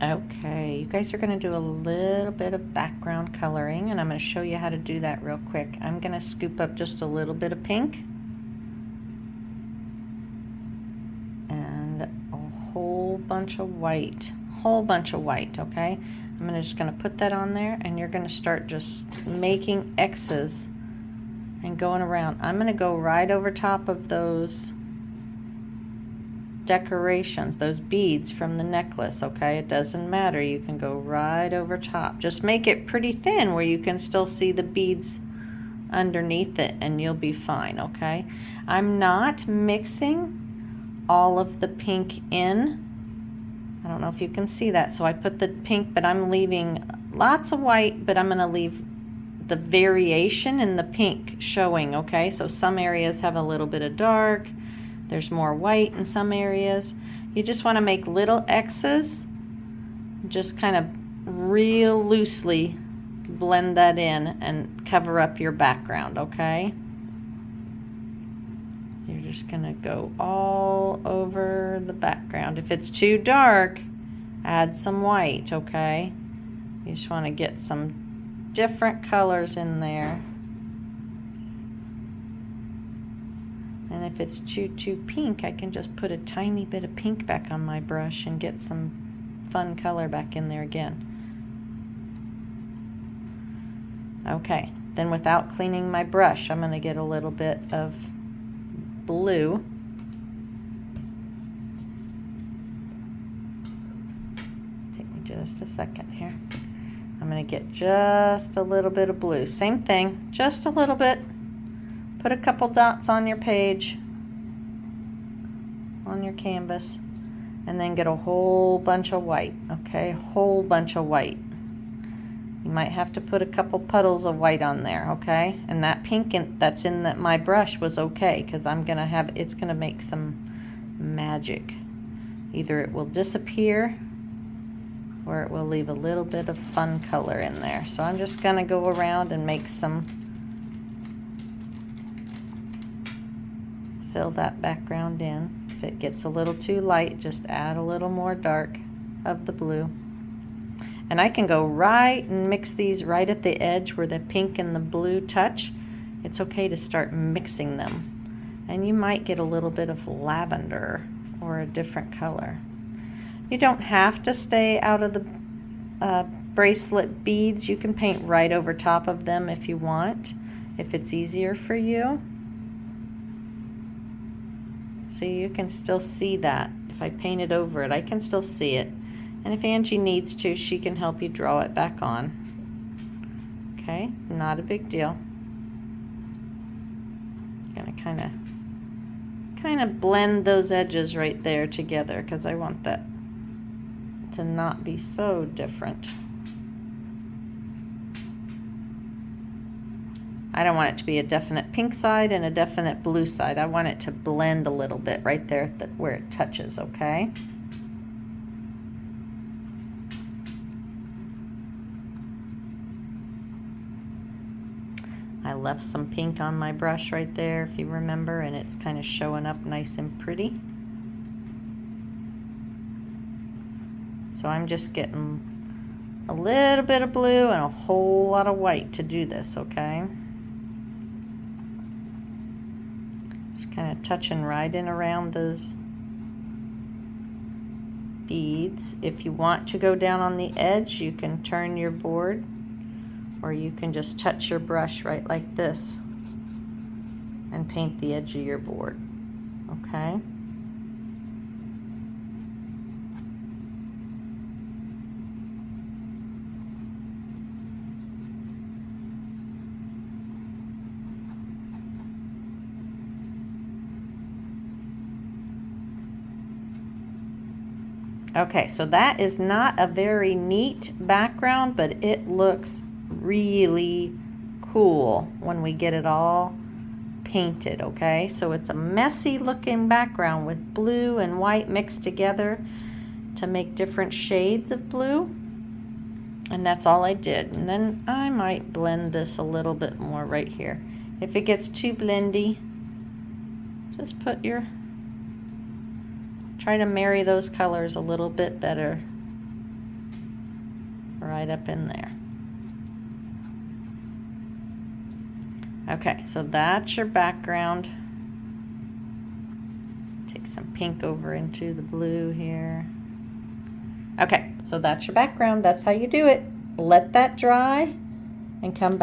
Okay, you guys are going to do a little bit of background coloring, and I'm going to show you how to do that real quick. I'm going to scoop up just a little bit of pink and a whole bunch of white. Okay? I'm just going to put that on there, and you're going to start just making X's and going around. I'm going to go right over top of those decorations, those beads from the necklace. Okay, it doesn't matter, you can go right over top. Just make it pretty thin where you can still see the beads underneath it, and you'll be fine. Okay, I'm not mixing all of the pink in. I don't know if you can see that, so I put the pink, but I'm leaving lots of white, but I'm going to leave the variation in the pink showing. Okay, so some areas have a little bit of dark, there's more white in some areas. You just want to make little X's, just kind of real loosely blend that in and cover up your background. Okay, you're just gonna go all over the background. If it's too dark, add some white. Okay, you just want to get some different colors in there. And if it's too pink, I can just put a tiny bit of pink back on my brush and get some fun color back in there again. Okay, then without cleaning my brush, I'm going to get a little bit of blue. Take me just a second here. I'm going to get just a little bit of blue. Same thing, just a little bit. Put a couple dots on your page, on your canvas, and then get a whole bunch of white. Okay, a whole bunch of white. You might have to put a couple puddles of white on there. Okay, and that pink that's in my brush was okay, because it's gonna make some magic. Either it will disappear or it will leave a little bit of fun color in there. So I'm just gonna go around and make some, fill that background in. If it gets a little too light, just add a little more dark of the blue. And I can go right and mix these right at the edge where the pink and the blue touch. It's okay to start mixing them. And you might get a little bit of lavender or a different color. You don't have to stay out of the bracelet beads. You can paint right over top of them if you want, if it's easier for you. So you can still see that. If I painted over it, I can still see it. And if Angie needs to, she can help you draw it back on. Okay, not a big deal. Gonna kind of blend those edges right there together, because I want that to not be so different. I don't want it to be a definite pink side and a definite blue side. I want it to blend a little bit right there where it touches. Okay. I left some pink on my brush right there, if you remember, and it's kind of showing up nice and pretty. So I'm just getting a little bit of blue and a whole lot of white to do this. Okay. Kind of touching right in around those beads. If you want to go down on the edge, you can turn your board, or you can just touch your brush right like this and paint the edge of your board. Okay. Okay, so that is not a very neat background, but it looks really cool when we get it all painted. Okay, so it's a messy looking background with blue and white mixed together to make different shades of blue. And that's all I did. And then I might blend this a little bit more right here. If it gets too blendy, just try to marry those colors a little bit better. right up in there. Okay, so that's your background. Take some pink over into the blue here. Okay, so that's your background. That's how you do it. Let that dry and come back.